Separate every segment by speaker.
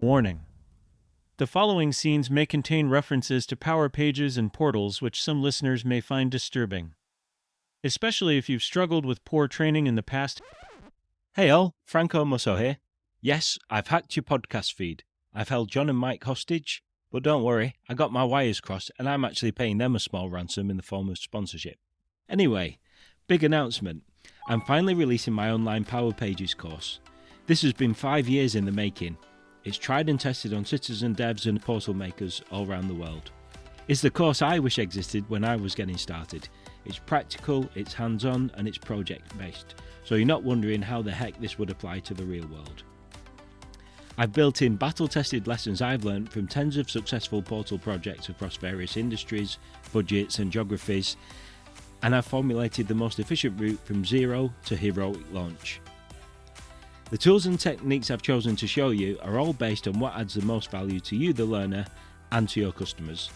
Speaker 1: Warning. The following scenes may contain references to power pages and portals which some listeners may find disturbing, especially if you've struggled with poor training in the past. Hey all, Franco Musso here. Yes, I've hacked your podcast feed. I've held John and Mike hostage, but don't worry, I got my wires crossed and I'm actually paying them a small ransom in the form of sponsorship. Anyway, big announcement. I'm finally releasing my online Power Pages course. This has been 5 years in the making. It's tried and tested on citizen devs and portal makers all around the world. It's the course I wish existed when I was getting started. It's practical, it's hands-on, and it's project-based, so you're not wondering how the heck this would apply to the real world. I've built in battle-tested lessons I've learned from tens of successful portal projects across various industries, budgets, and geographies, and I've formulated the most efficient route from zero to heroic launch. The tools and techniques I've chosen to show you are all based on what adds the most value to you, the learner, and to your customers,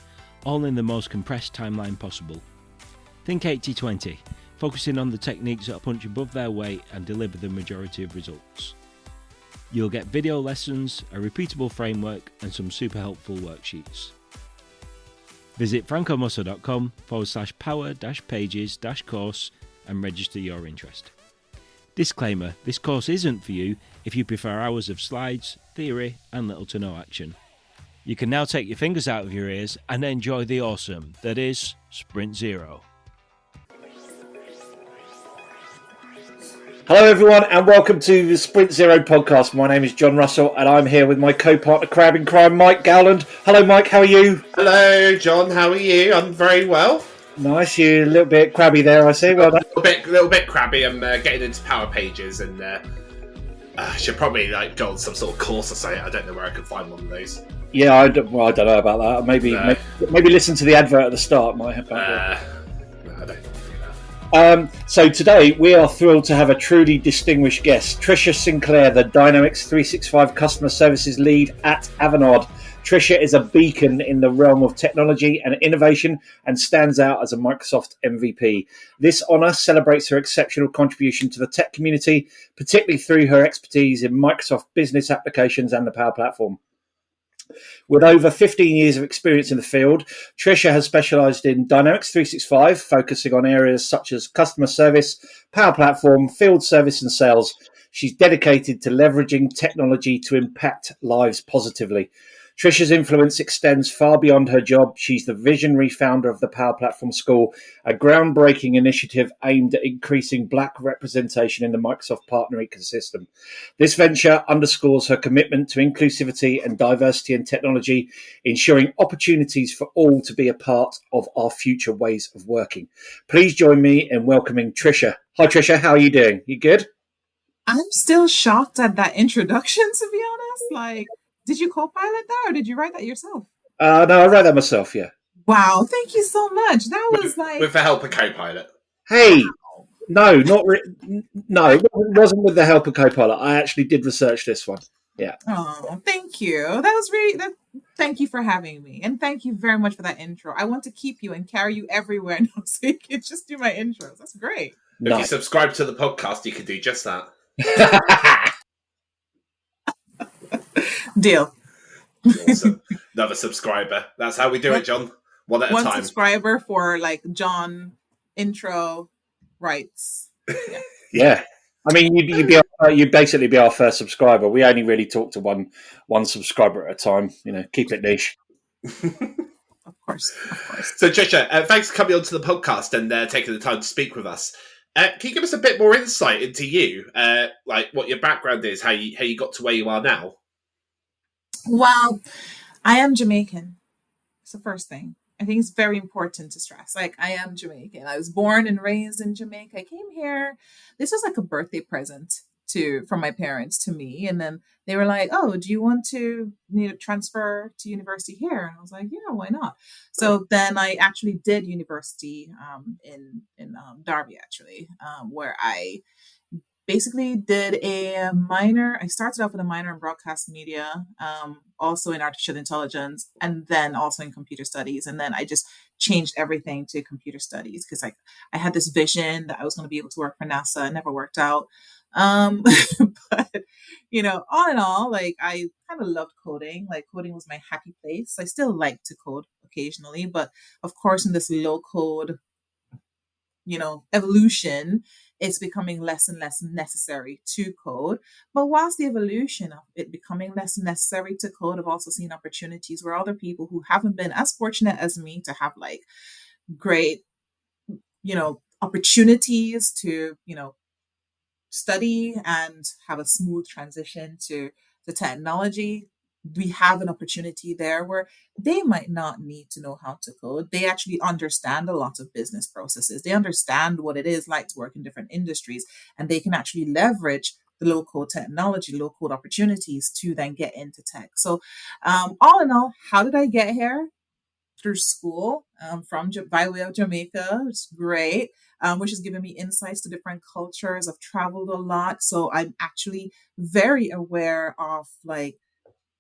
Speaker 1: all in the most compressed timeline possible. Think 80-20, focusing on the techniques that punch above their weight and deliver the majority of results. You'll get video lessons, a repeatable framework, and some super helpful worksheets. Visit francomusso.com/power-pages-course and register your interest. Disclaimer, this course isn't for you if you prefer hours of slides, theory, and little to no action. You can now take your fingers out of your ears and enjoy the awesome that is Sprint Zero.
Speaker 2: Hello everyone and welcome to the Sprint Zero podcast. My name is John Russell and I'm here with my co-partner crab in crime, Mike Gowland. Hello Mike, how are you?
Speaker 3: Hello John, how are you? I'm very well.
Speaker 2: Nice, you're a little bit crabby there, I see. Well done.
Speaker 3: A little bit crabby. I'm getting into Power Pages and I should probably go on some sort of course or something. I don't know where I can find one of those.
Speaker 2: Yeah, I don't know about that. Maybe listen to the advert at the start. Might have that.
Speaker 3: No, I don't want to do that.
Speaker 2: So today we are thrilled to have a truly distinguished guest, Tricia Sinclair, the Dynamics 365 Customer Services Lead at Avanade. Tricia is a beacon in the realm of technology and innovation and stands out as a Microsoft MVP. This honour celebrates her exceptional contribution to the tech community, particularly through her expertise in Microsoft business applications and the Power Platform. With over 15 years of experience in the field, Tricia has specialised in Dynamics 365, focusing on areas such as customer service, Power Platform, field service and sales. She's dedicated to leveraging technology to impact lives positively. Tricia's influence extends far beyond her job. She's the visionary founder of the Power Platform School, a groundbreaking initiative aimed at increasing Black representation in the Microsoft partner ecosystem. This venture underscores her commitment to inclusivity and diversity in technology, ensuring opportunities for all to be a part of our future ways of working. Please join me in welcoming Tricia. Hi Tricia, how are you doing? You good?
Speaker 4: I'm still shocked at that introduction, to be honest. Did you Copilot that or did you write that yourself?
Speaker 2: No, I wrote that myself, yeah.
Speaker 4: Wow, thank you so much. That was
Speaker 3: with the help of Copilot.
Speaker 2: Hey, no, no, it wasn't with the help of Copilot. I actually did research this one. Yeah.
Speaker 4: Oh, thank you. That was really. Thank you for having me, and thank you very much for that intro. I want to keep you and carry you everywhere now, so you can just do my intros. That's great.
Speaker 3: If you subscribe to the podcast, you can do just that.
Speaker 4: Deal.
Speaker 3: Awesome. Another subscriber. That's how we do it, John. One at a time.
Speaker 4: One subscriber for John intro rights.
Speaker 2: Yeah. I mean, you'd basically be our first subscriber. We only really talk to one subscriber at a time. Keep it niche.
Speaker 4: Of course.
Speaker 3: So, Tricia, thanks for coming onto the podcast and taking the time to speak with us. Can you give us a bit more insight into you, what your background is, how you got to where you are now?
Speaker 4: Well, I am Jamaican. It's the first thing. I think it's very important to stress. I am Jamaican. I was born and raised in Jamaica. I came here. This was like a birthday present from my parents to me. And then they were like, oh, do you want to transfer to university here? And I was like, yeah, why not? So then I actually did university in Derby, actually, where I basically did a minor. I started off with a minor in broadcast media, also in artificial intelligence, and then also in computer studies. And then I just changed everything to computer studies because I had this vision that I was going to be able to work for NASA. It never worked out. But all in all, like I kind of loved coding. Like coding was my happy place. I still like to code occasionally, but of course, in this low code, evolution, it's becoming less and less necessary to code. But whilst the evolution of it becoming less necessary to code, I've also seen opportunities where other people who haven't been as fortunate as me to have like great, opportunities to, study and have a smooth transition to the technology. We have an opportunity there where they might not need to know how to code. They actually understand a lot of business processes. They understand what it is like to work in different industries, and they can actually leverage the low code technology, low code opportunities to then get into tech. So, all in all, how did I get here? Through school, by way of Jamaica. It's great, which has given me insights to different cultures. I've traveled a lot, so I'm actually very aware of like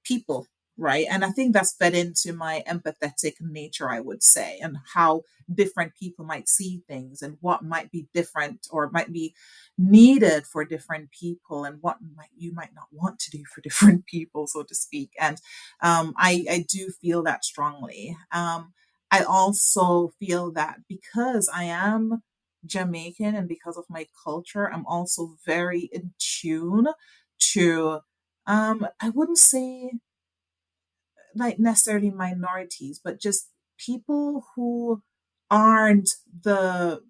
Speaker 4: people, right? And I think that's fed into my empathetic nature, I would say, and how different people might see things and what might be different or might be needed for different people and what you might not want to do for different people, so to speak. And I do feel that strongly. I also feel that because I am Jamaican and because of my culture, I'm also very in tune to I wouldn't say like necessarily minorities, but just people who aren't the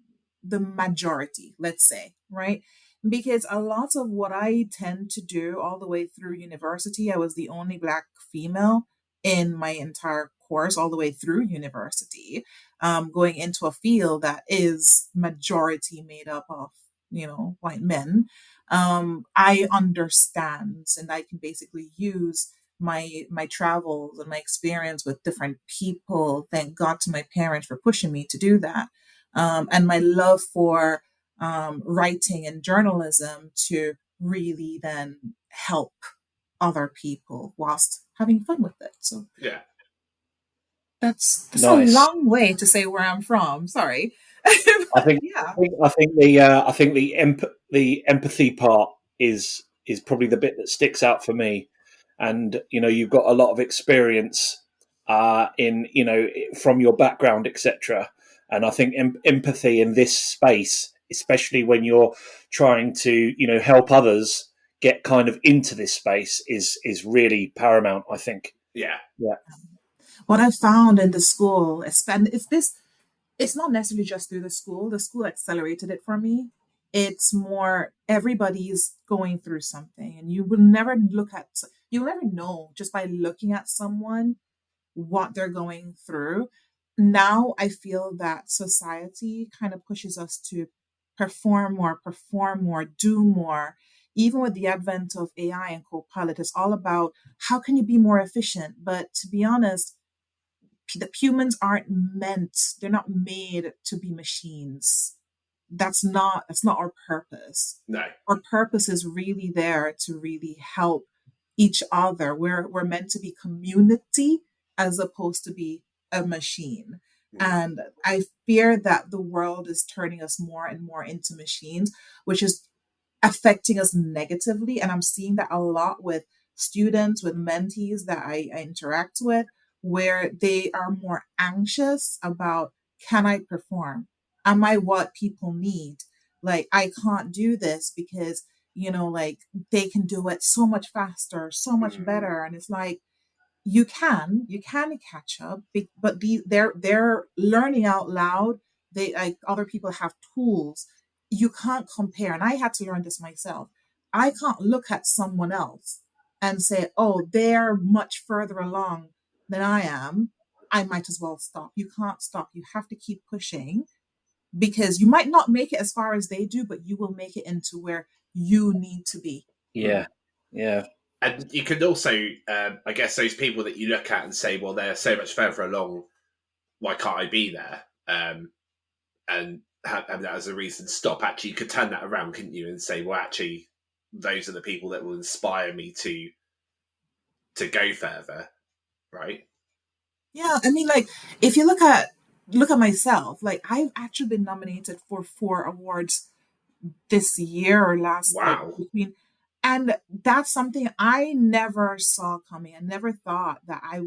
Speaker 4: majority, let's say, right? Because a lot of what I tend to do all the way through university, I was the only Black female in my entire course all the way through university, going into a field that is majority made up of, white men. I understand and I can basically use my travels and my experience with different people. Thank God to my parents for pushing me to do that, and my love for writing and journalism to really then help other people whilst having fun with it. So
Speaker 3: Yeah.
Speaker 4: that's a
Speaker 2: Nice.
Speaker 4: long way to say where I'm from. Sorry.
Speaker 2: I think
Speaker 4: Yeah.
Speaker 2: the empathy part is probably the bit that sticks out for me. And you've got a lot of experience in from your background, etc. And I think empathy in this space, especially when you're trying to help others get kind of into this space, is really paramount, I think.
Speaker 3: Yeah.
Speaker 2: Yeah.
Speaker 4: What I found in the school is this. It's not necessarily just through the school. The school accelerated it for me. It's more everybody's going through something, and you'll never know just by looking at someone what they're going through. Now I feel that society kind of pushes us to perform more, do more. Even with the advent of AI and Copilot, it's all about how can you be more efficient. But to be honest, the humans aren't meant, they're not made to be machines. That's not our purpose.
Speaker 3: No.
Speaker 4: Our purpose is really there to really help each other. We're meant to be community as opposed to be a machine.
Speaker 3: Mm.
Speaker 4: And I fear that the world is turning us more and more into machines, which is affecting us negatively. And I'm seeing that a lot with students, with mentees that I interact with, where they are more anxious about, can I perform? Am I what people need? Like, I can't do this because, like they can do it so much faster, so much
Speaker 3: Mm.
Speaker 4: better. And it's like, you can catch up, but they're learning out loud. They like other people have tools. You can't compare, and I had to learn this myself. I can't look at someone else and say, oh, they're much further along than I am. I might as well stop. You can't stop. You have to keep pushing, because you might not make it as far as they do, but you will make it into where you need to be.
Speaker 2: Yeah. Yeah.
Speaker 3: And you can also, I guess, those people that you look at and say, well, they're so much further along, why can't I be there? And have that as a reason to stop. Actually, you could turn that around, couldn't you, and say, well, actually, those are the people that will inspire me to go further, right?
Speaker 4: Yeah, I mean, like if you look at myself, like I've actually been nominated for 4 awards this year or last, like
Speaker 3: Wow.
Speaker 4: between, and that's something I never saw coming. I never thought that I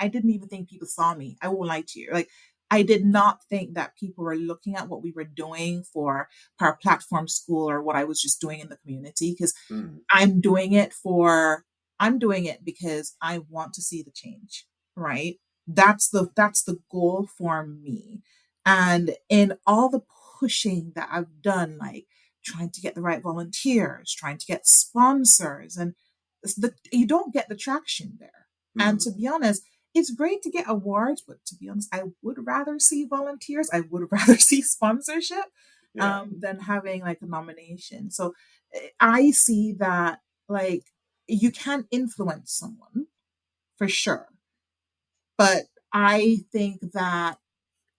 Speaker 4: didn't even think people saw me. I won't lie to you. Like, I did not think that people were looking at what we were doing for our platform school or what I was just doing in the community, because
Speaker 3: Mm.
Speaker 4: I'm doing it for, I'm doing it because I want to see the change, right? That's the goal for me. And in all the pushing that I've done, like trying to get the right volunteers, trying to get sponsors, and you don't get the traction there. And
Speaker 3: Mm.
Speaker 4: to be honest, it's great to get awards, but to be honest, I would rather see volunteers. I would rather see sponsorship
Speaker 3: Yeah.
Speaker 4: than having like a nomination. So I see that, like, you can influence someone for sure, but I think that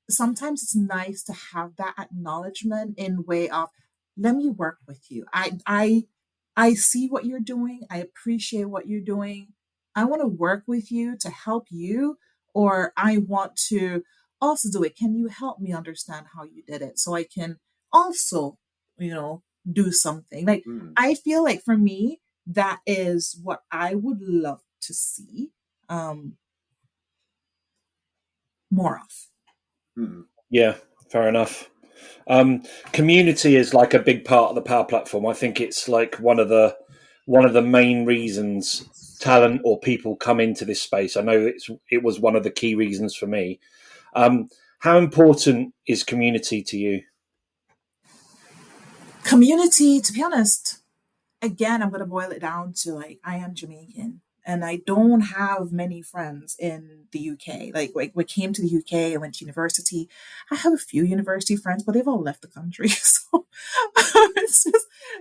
Speaker 4: sometimes it's nice to have that acknowledgement in way of, let me work with you. I see what you're doing. I appreciate what you're doing. I want to work with you to help you, or I want to also do it. Can you help me understand how you did it so I can also, you know, do something? Like,
Speaker 3: Mm.
Speaker 4: I feel like for me, that is what I would love to see more of.
Speaker 3: Mm.
Speaker 2: Yeah, fair enough. Community is like a big part of the Power Platform. I think it's like one of the main reasons talent or people come into this space. I know it was one of the key reasons for me. How important is community to you?
Speaker 4: Community, to be honest, again, I'm going to boil it down to, like, I am Jamaican and I don't have many friends in the UK. Like, we came to the UK, I went to university. I have a few university friends, but they've all left the country. So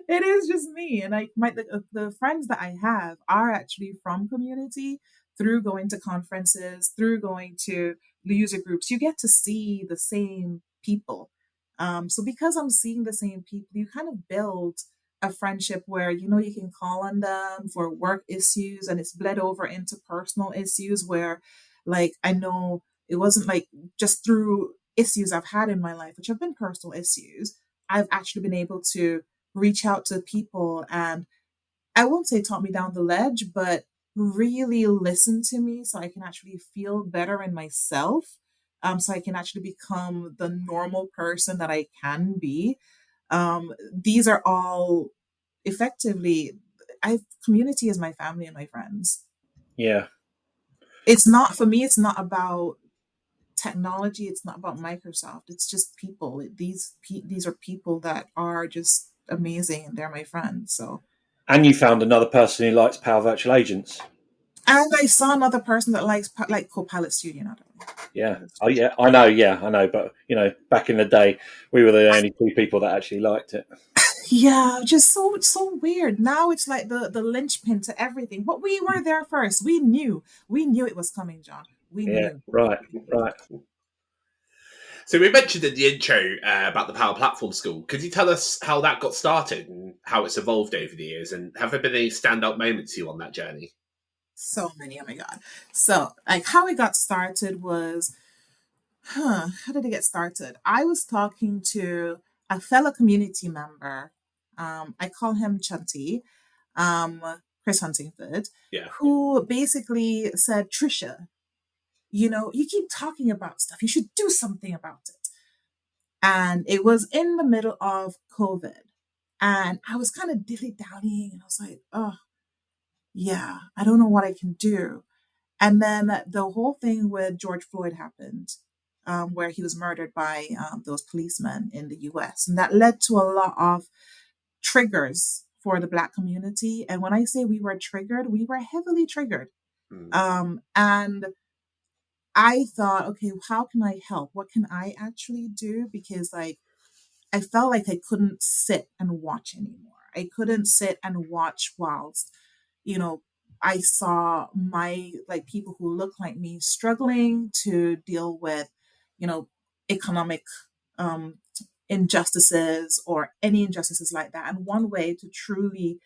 Speaker 4: it is just me. And the friends that I have are actually from community, through going to conferences, through going to the user groups. You get to see the same people. So because I'm seeing the same people, you kind of build a friendship where you can call on them for work issues, and it's bled over into personal issues where, like, I know it wasn't like just through issues I've had in my life, which have been personal issues, I've actually been able to reach out to people, and I won't say talk me down the ledge, but really listen to me so I can actually feel better in myself, so I can actually become the normal person that I can be. These are all effectively, I community is my family and my friends.
Speaker 2: Yeah,
Speaker 4: It's not, for me, it's not about technology, it's not about Microsoft, it's just people. These are people that are just amazing and they're my friends. So,
Speaker 2: and you found another person who likes Power Virtual Agents.
Speaker 4: and I saw another person that likes like Copilot Studio, not
Speaker 2: Yeah.
Speaker 4: Copilot
Speaker 2: Oh,
Speaker 4: Studio.
Speaker 2: yeah. I know. Yeah, I know. But back in the day, we were the only two people that actually liked it.
Speaker 4: Yeah, just so weird. Now it's like the linchpin to everything. But we were there first. We knew it was coming, John. We
Speaker 2: Yeah.
Speaker 4: knew.
Speaker 2: Right. Right.
Speaker 3: So we mentioned in the intro about the Power Platform School. Could you tell us how that got started and how it's evolved over the years? And have there been any standout moments to you on that journey?
Speaker 4: So many, oh my God. So, like, how it got started was, how did it get started? I was talking to a fellow community member. I call him Chunty, um, Chris Huntingford,
Speaker 3: Yeah.
Speaker 4: who basically said, Tricia, you keep talking about stuff. You should do something about it. And it was in the middle of COVID. And I was kind of dilly-dallying, and I was like, oh, yeah, I don't know what I can do. And then the whole thing with George Floyd happened, where he was murdered by those policemen in the US. And that led to a lot of triggers for the Black community. And when I say we were triggered, we were heavily triggered.
Speaker 3: Mm.
Speaker 4: And I thought, okay, how can I help? What can I actually do? Because, like, I felt like I couldn't sit and watch anymore. I couldn't sit and watch whilst, you know, I saw my, like, people who look like me struggling to deal with, economic um, injustices or any injustices like that. And one way to truly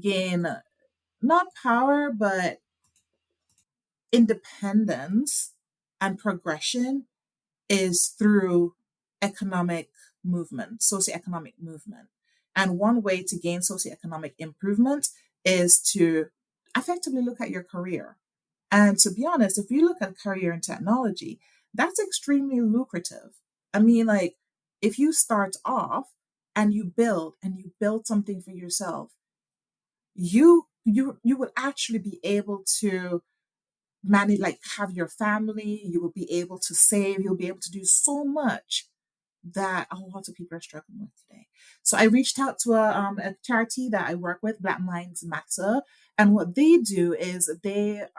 Speaker 4: gain not power, but independence and progression is through economic movement, socioeconomic movement. And one way to gain socioeconomic improvement is to effectively look at your career. And to be honest, if you look at a career in technology, that's extremely lucrative. I mean, like, if you start off and you build something for yourself, you would actually be able to manage, like, have your family, you will be able to save, you'll be able to do so much that a lot of people are struggling with today. So I reached out to a charity that I work with, Black Minds Matter, and what they do is it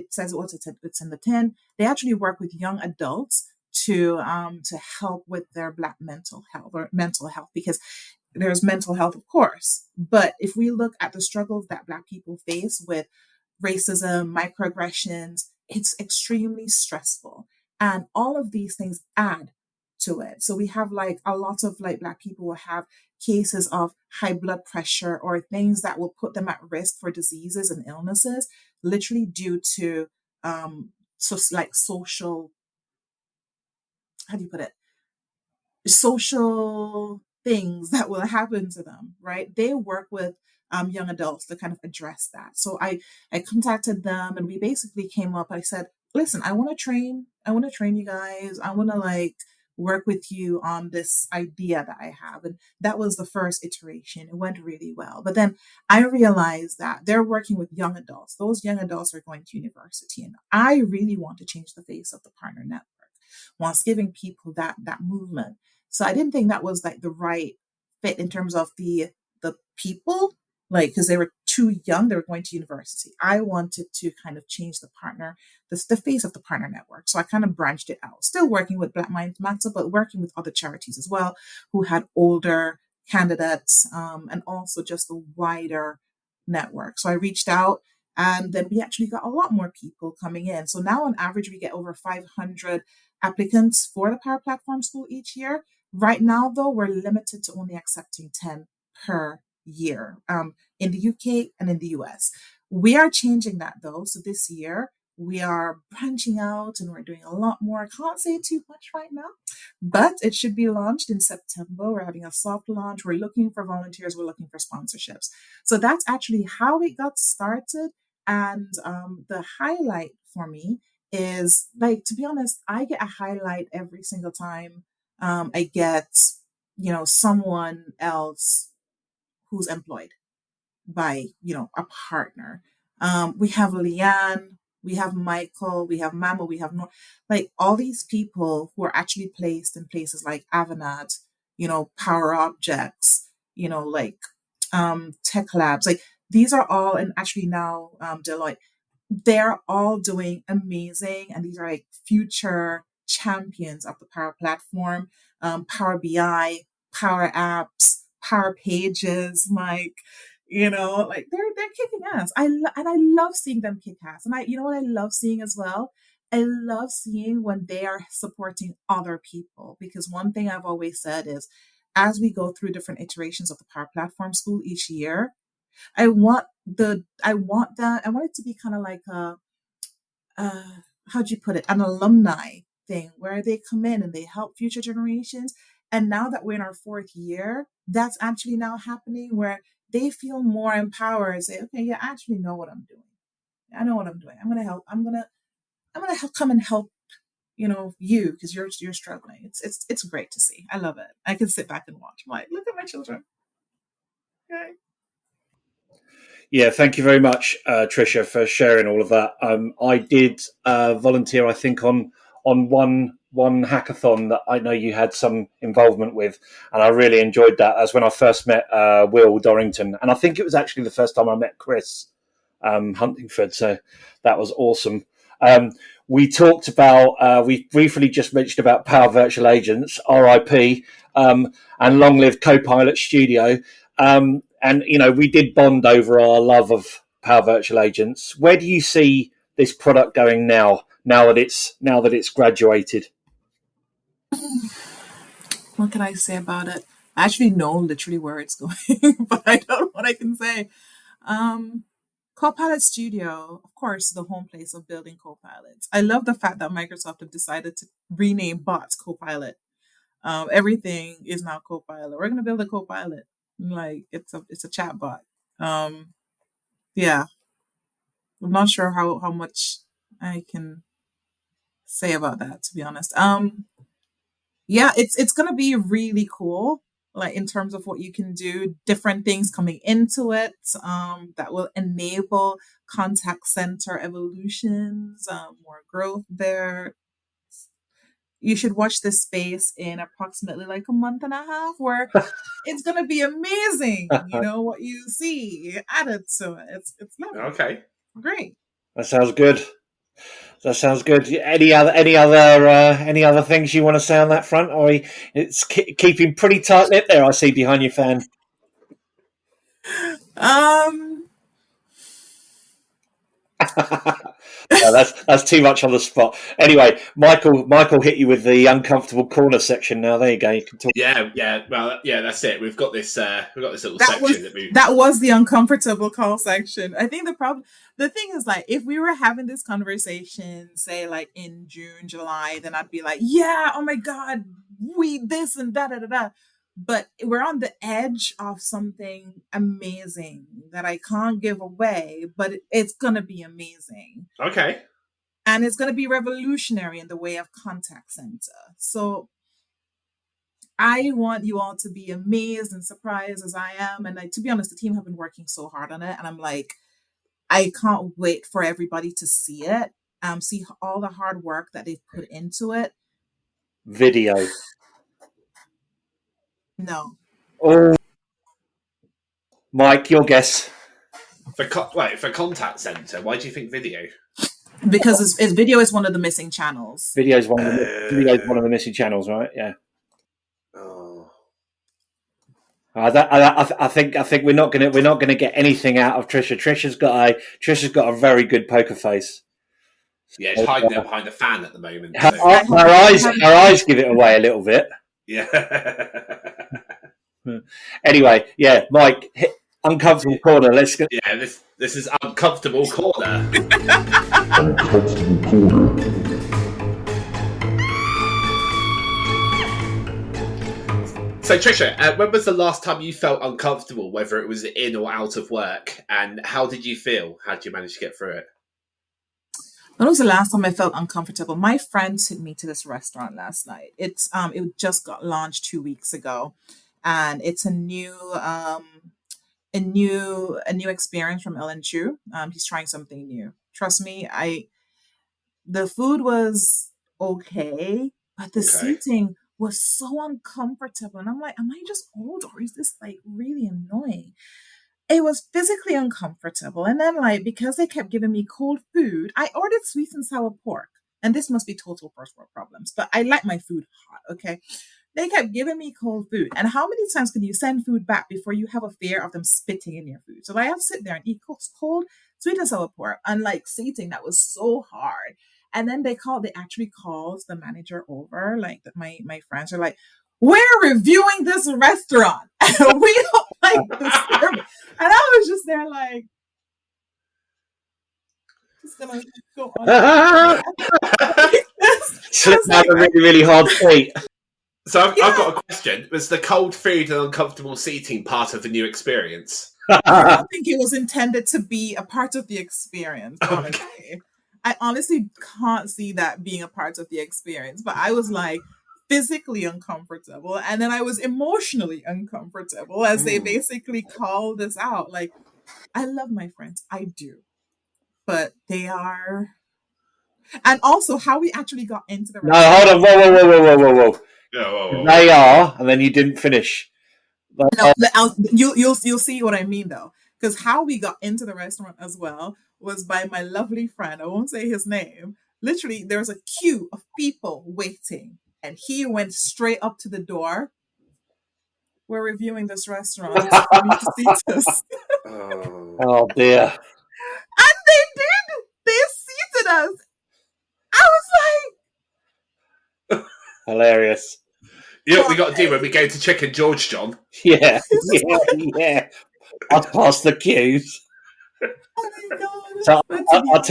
Speaker 4: says it's in the tin. They actually work with young adults to help with their Black mental health, because there's mental health, of course, but if we look at the struggles that Black people face with racism, microaggressions, it's extremely stressful. And all of these things add to it. So we have, like, a lot of, like, Black people will have cases of high blood pressure or things that will put them at risk for diseases and illnesses, literally due to social, how do you put it? Social things that will happen to them, right? They work with young adults to kind of address that. So I contacted them and we basically came up. I said, listen, I want to train you guys. I want to, like, work with you on this idea that I have. And that was the first iteration. It went really well. But then I realized that they're working with young adults. Those young adults are going to university. And I really want to change the face of the partner network whilst giving people that movement. So I didn't think that was, like, the right fit in terms of the people, like, because they were too young, they were going to university. I wanted to kind of change the face of the partner network. So I kind of branched it out, still working with Black Minds Matter, but working with other charities as well who had older candidates, and also just a wider network. So I reached out and then we actually got a lot more people coming in. So now on average, we get over 500 applicants for the Power Platform School each year. Right now, though, we're limited to only accepting 10 per year, in the UK and in the US. We are changing that, though. So this year, we are branching out and we're doing a lot more. I can't say too much right now, but it should be launched in September. We're having a soft launch. We're looking for volunteers. We're looking for sponsorships. So that's actually how it got started. And the highlight for me is, like, to be honest, I get a highlight every single time I get, someone else who's employed by, a partner. We have Leanne, we have Michael, we have Mama, we have like, all these people who are actually placed in places like Avanade, Power Objects, like Tech Labs, like, these are all, and actually now Deloitte, they're all doing amazing. And these are, like, future champions of the Power Platform, Power BI, Power Apps, Power Pages, like, like, they're kicking ass. And I love seeing them kick ass. And what I love seeing as well? I love seeing when they are supporting other people, because one thing I've always said is, as we go through different iterations of the Power Platform School each year, I want it to be kind of like uh how'd you put it, an alumni thing where they come in and they help future generations. And now that we're in our fourth year, that's actually now happening, where they feel more empowered and say, okay, yeah, I actually know what I'm doing. I know what I'm doing. I'm gonna help. I'm gonna come and help, you, because you're struggling. It's great to see. I love it. I can sit back and watch. I'm like, look at my children. Okay.
Speaker 2: Yeah, thank you very much, Tricia, for sharing all of that. I did volunteer, I think, on one hackathon that I know you had some involvement with, and I really enjoyed that. As when I first met Will Dorrington, and I think it was actually the first time I met Chris Huntingford. So that was awesome. We talked about, we briefly just mentioned about Power Virtual Agents, RIP, and long live Copilot Studio. And, we did bond over our love of Power Virtual Agents. Where do you see this product going now that it's graduated?
Speaker 4: What can I say about it? I actually know literally where it's going, but I don't know what I can say. Um, Copilot Studio, of course, is the home place of building Copilots. I love the fact that Microsoft have decided to rename bots Copilot. Everything is now Copilot. We're going to build a Copilot. Like it's a chat bot. Yeah, I'm not sure how much I can say about that, to be honest. Yeah, it's gonna be really cool, like in terms of what you can do, different things coming into it, that will enable contact center evolutions, more growth there. You should watch this space in approximately like a month and a half, where it's gonna be amazing. You know what you see added to it. It's lovely.
Speaker 3: Okay.
Speaker 4: Great.
Speaker 2: That sounds good. That sounds good. Any other things you want to say on that front? Or it's keeping pretty tight lip there. I see behind your fan. No, that's too much on the spot. Anyway, Michael hit you with the uncomfortable corner section. Now there you go. You can talk.
Speaker 3: Yeah. Well, yeah, that's it. We've got this little section
Speaker 4: that was the uncomfortable call section. I think the thing is, like, if we were having this conversation, say like in June, July, then I'd be like, yeah, oh my God, we this and da da da da. But we're on the edge of something amazing that I can't give away, but it's gonna be amazing.
Speaker 3: Okay.
Speaker 4: And it's gonna be revolutionary in the way of contact center. So I want you all to be amazed and surprised as I am. And to be honest, the team have been working so hard on it. And I'm like, I can't wait for everybody to see it, see all the hard work that they've put into it.
Speaker 2: Video.
Speaker 4: No.
Speaker 2: Oh, Mike, your guess.
Speaker 3: For contact center, why do you think video?
Speaker 4: Because video is one of the missing channels.
Speaker 2: Video is one of the missing channels, right? Yeah.
Speaker 3: Oh.
Speaker 2: I think we're not gonna get anything out of Tricia. Tricia's got a very good poker face.
Speaker 3: Yeah, it's hiding there behind the fan at the moment.
Speaker 2: Her eyes give it away a little bit.
Speaker 3: Yeah.
Speaker 2: Anyway, yeah, Mike, uncomfortable corner. Let's go.
Speaker 3: Yeah, this is uncomfortable corner.
Speaker 5: Uncomfortable corner.
Speaker 3: So, Tricia, when was the last time you felt uncomfortable, whether it was in or out of work, and how did you feel? How did you manage to get through it?
Speaker 4: When was the last time I felt uncomfortable? My friend took me to this restaurant last night. It just got launched 2 weeks ago, and it's a new experience from Ellen Chu. He's trying something new. Trust me, the food was okay, but the seating was so uncomfortable, and I'm like, am I just old, or is this like really annoying? It was physically uncomfortable. And then, like, because they kept giving me cold food, I ordered sweet and sour pork. And this must be total first world problems, but I like my food hot, okay? They kept giving me cold food. And how many times can you send food back before you have a fear of them spitting in your food? So I have to sit there and eat cold sweet and sour pork, unlike seating that was so hard. And then they actually called the manager over, like my friends are like, we're reviewing this restaurant and we don't like the service. And I was just there like, just gonna go on.
Speaker 2: Slipped down a really, really hard feet.
Speaker 3: So I've got a question. Was the cold food and uncomfortable seating part of the new experience?
Speaker 4: I don't think it was intended to be a part of the experience, honestly. Okay. I honestly can't see that being a part of the experience, but I was like physically uncomfortable, and then I was emotionally uncomfortable as they basically called this out. Like, I love my friends, I do, but they are, and also how we actually got into the
Speaker 2: restaurant. No, hold on, whoa. They are, and then you didn't finish.
Speaker 4: No, you'll see what I mean though, because how we got into the restaurant as well was by my lovely friend. I won't say his name. Literally, there was a queue of people waiting, and he went straight up to the door. We're reviewing this restaurant. You need to see this.
Speaker 2: Oh dear!
Speaker 4: And they did. They seated us. I was
Speaker 2: like, hilarious.
Speaker 3: You know what we got to do when we go to Chicken George, John?
Speaker 2: Yeah. I'll pass the queues.
Speaker 4: Oh my God.
Speaker 2: So I'll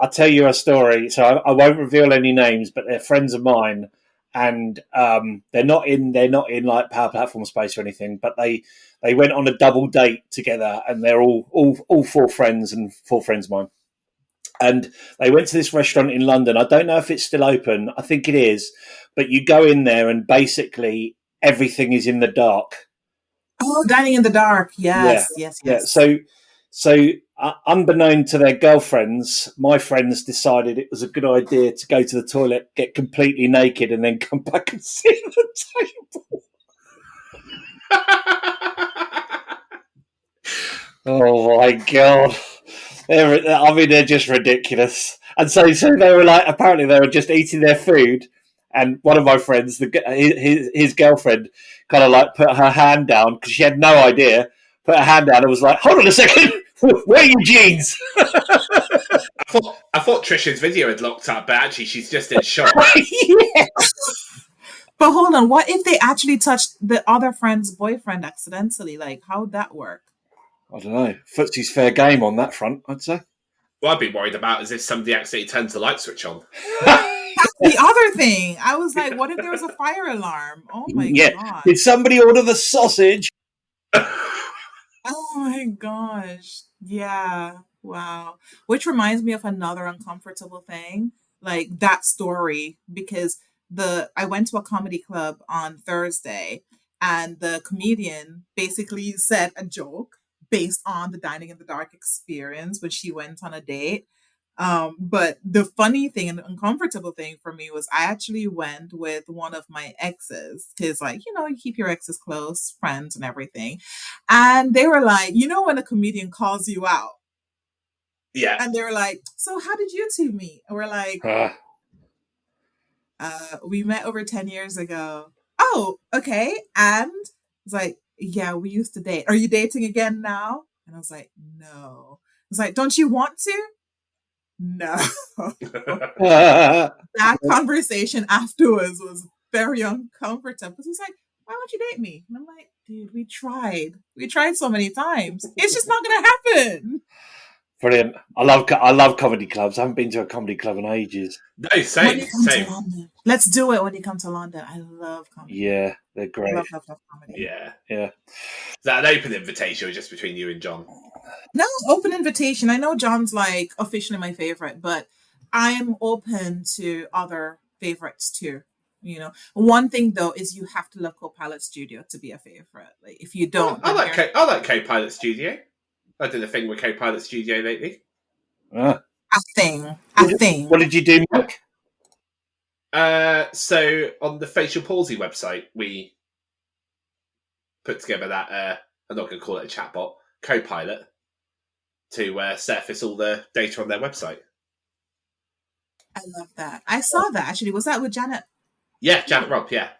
Speaker 2: tell you a story. So I won't reveal any names, but they're friends of mine, and they're not in like Power Platform space or anything, but they went on a double date together, and they're all four friends of mine. And they went to this restaurant in London. I don't know if it's still open. I think it is. But you go in there and basically everything is in the dark.
Speaker 4: Oh, dining in the dark. Yes,
Speaker 2: Yeah.
Speaker 4: yes.
Speaker 2: So unbeknown to their girlfriends, my friends decided it was a good idea to go to the toilet, get completely naked, and then come back and sit at the table. Oh, my God. They're just ridiculous. And so they were like, apparently they were just eating their food, and one of my friends, his girlfriend, kind of like put her hand down because she had no idea. Put her hand down and was like, "Hold on a second, where are your jeans?"
Speaker 3: I thought Tricia's video had locked up, but actually she's just in shock.
Speaker 2: Yeah.
Speaker 4: But hold on, what if they actually touched the other friend's boyfriend accidentally? Like, how'd that work?
Speaker 2: I don't know. Footsie's fair game on that front, I'd say.
Speaker 3: What I'd be worried about is if somebody accidentally turns the light switch on.
Speaker 4: That's the other thing. I was like, what if there was a fire alarm? Oh my God.
Speaker 2: Did somebody order the sausage?
Speaker 4: Oh my gosh. Yeah. Wow. Which reminds me of another uncomfortable thing, like that story, because I went to a comedy club on Thursday, and the comedian basically said a joke based on the dining in the dark experience when she went on a date. But the funny thing and the uncomfortable thing for me was I actually went with one of my exes, because, like, you keep your exes close, friends and everything. And they were like, when a comedian calls you out.
Speaker 3: Yeah.
Speaker 4: And they were like, so how did you two meet? And we're like, we met over 10 years ago. Oh, okay. And it's like, yeah, we used to date. Are you dating again now? And I was like, no. It's like, don't you want to? No. That conversation afterwards was very uncomfortable, because he's like, why won't you date me? And I'm like, dude, we tried so many times. It's just not gonna happen.
Speaker 2: Brilliant. I love comedy clubs. I haven't been to a comedy club in ages.
Speaker 3: No, same.
Speaker 4: Let's do it when you come to London. I love comedy.
Speaker 2: Yeah, they're great.
Speaker 4: Love comedy.
Speaker 3: Yeah.
Speaker 2: Yeah.
Speaker 3: Is that an open invitation or just between you and John?
Speaker 4: No, open invitation. I know John's like officially my favorite, but I'm open to other favorites too. One thing though is you have to love Copilot Studio to be a favorite. Like, if you don't,
Speaker 3: I like Copilot Studio. I did a thing with Copilot Studio lately.
Speaker 4: A thing.
Speaker 2: What did you do, Mike?
Speaker 3: So on the facial palsy website, we put together that I'm not going to call it a chatbot, Copilot, to surface all the data on their website.
Speaker 4: I love that. I saw that actually. Was that with Janet?
Speaker 3: Yeah, Janet Robb. Yeah.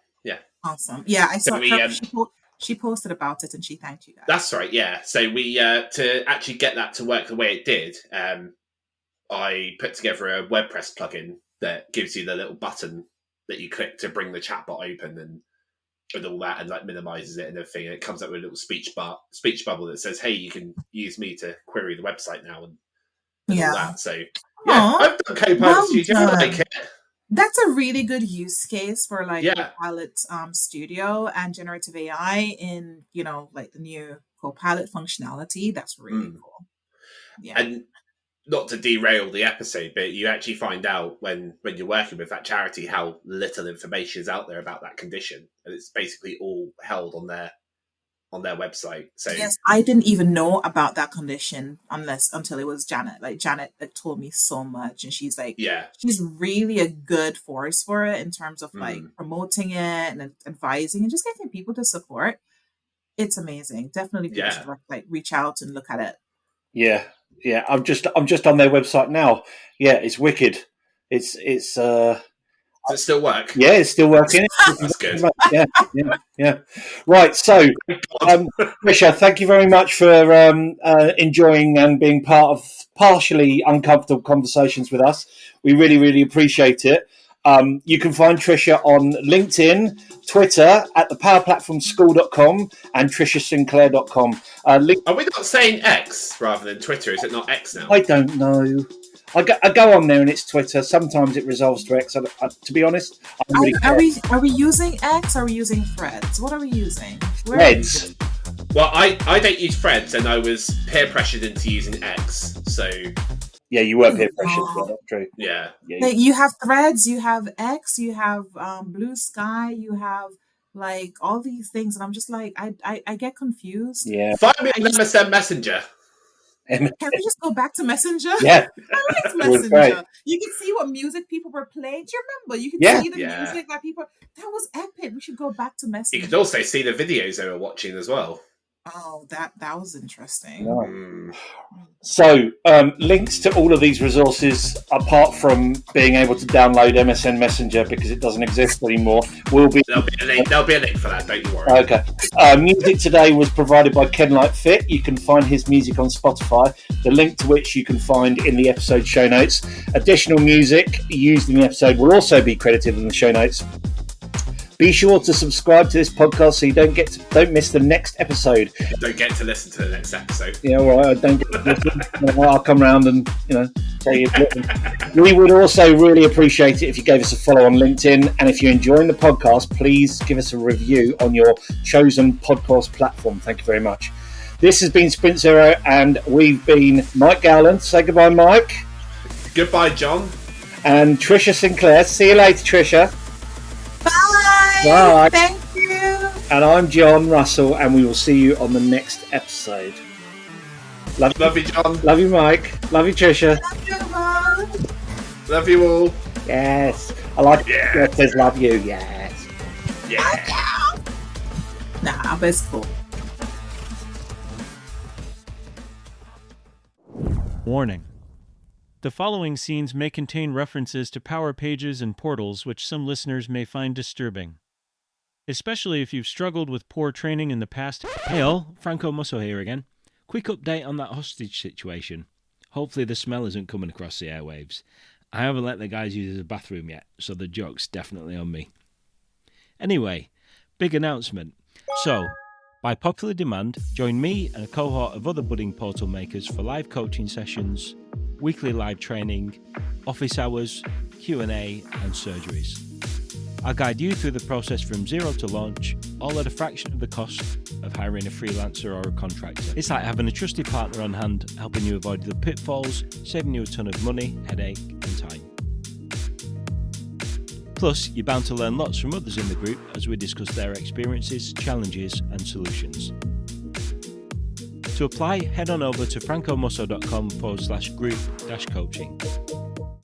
Speaker 4: Awesome. Yeah, I saw her. She posted about it and she thanked you guys.
Speaker 3: That's right. Yeah. So we to actually get that to work the way it did, I put together a WordPress plugin that gives you the little button that you click to bring the chatbot open and all that, and like minimizes it and everything. And it comes up with a little speech bubble that says, "Hey, you can use me to query the website now," and all that. So yeah, I've done Copilot Studio. I like it.
Speaker 4: That's a really good use case for like Copilot Studio and generative AI in, like the new Copilot functionality. That's really cool. Yeah.
Speaker 3: And not to derail the episode, but you actually find out when you're working with that charity how little information is out there about that condition, and it's basically all held on their website. So
Speaker 4: yes, I didn't even know about that condition until it was Janet. Like, Janet told me so much, and she's like, she's really a good force for it in terms of like promoting it and advising and just getting people to support. It's amazing. Definitely people should like reach out and look at it.
Speaker 2: Yeah. I'm just on their website now. Yeah, it's wicked. It's
Speaker 3: Does it still work?
Speaker 2: Yeah, it's still working.
Speaker 3: That's good.
Speaker 2: Yeah. Right, so, Tricia, thank you very much for enjoying and being part of partially uncomfortable conversations with us. We really, really appreciate it. You can find Tricia on LinkedIn, Twitter, at thepowerplatformschool.com and triciasinclair.com.
Speaker 3: Are we not saying X rather than Twitter? Is it not X now?
Speaker 2: I don't know. I go on there and it's Twitter. Sometimes it resolves to X. To be honest, I don't really care.
Speaker 4: Are we using X? Or are we using Threads? What are we using?
Speaker 2: Threads.
Speaker 3: Well, I don't use Threads, and I was peer pressured into using X. So
Speaker 2: yeah, you were peer pressured. Yeah, that's true.
Speaker 3: Yeah.
Speaker 4: Like, you have Threads, you have X, you have Blue Sky, you have like all these things, and I'm just like, I get confused.
Speaker 2: Yeah.
Speaker 3: Find me on MSN Messenger.
Speaker 4: Can we just go back to Messenger?
Speaker 2: Yeah.
Speaker 4: I like Messenger. You can see what music people were playing. Do you remember? You can see the music that people. That was epic. We should go back to Messenger.
Speaker 3: You could also see the videos they were watching as well.
Speaker 4: Oh, that was interesting.
Speaker 2: No. So, links to all of these resources, apart from being able to download MSN Messenger because it doesn't exist anymore, will be.
Speaker 3: There'll be a link for that. Don't you worry.
Speaker 2: Okay. Music today was provided by Ken Light Fit. You can find his music on Spotify, the link to which you can find in the episode show notes. Additional music used in the episode will also be credited in the show notes. Be sure to subscribe to this podcast so you don't miss the next episode.
Speaker 3: Don't get to listen to the next episode.
Speaker 2: Yeah, all right. I don't get to listen. I'll come round and tell you. We would also really appreciate it if you gave us a follow on LinkedIn, and if you're enjoying the podcast, please give us a review on your chosen podcast platform. Thank you very much. This has been Sprint Zero, and we've been Mike Gowland. Say goodbye, Mike.
Speaker 3: Goodbye, John.
Speaker 2: And Tricia Sinclair. See you later, Tricia.
Speaker 4: Bye.
Speaker 2: Bye.
Speaker 4: Thank you.
Speaker 2: And I'm John Russell, and we will see you on the next episode.
Speaker 3: Love you, John.
Speaker 2: Love you, Mike. Love you, Tricia.
Speaker 4: Love you, Mom.
Speaker 3: Love you all.
Speaker 2: Yes. I like it says love you. Yes.
Speaker 3: Yeah.
Speaker 4: Nah, but it's cool.
Speaker 1: Warning. The following scenes may contain references to power pages and portals which some listeners may find disturbing. Especially if you've struggled with poor training in the past.
Speaker 6: Hey all, Franco Musso here again. Quick update on that hostage situation. Hopefully the smell isn't coming across the airwaves. I haven't let the guys use the bathroom yet, so the joke's definitely on me. Anyway, big announcement. So, by popular demand, join me and a cohort of other budding portal makers for live coaching sessions, weekly live training, office hours, Q&A and surgeries. I'll guide you through the process from zero to launch, all at a fraction of the cost of hiring a freelancer or a contractor. It's like having a trusted partner on hand, helping you avoid the pitfalls, saving you a ton of money, headache and time. Plus, you're bound to learn lots from others in the group as we discuss their experiences, challenges and solutions. To apply, head on over to francomusso.com/group-coaching.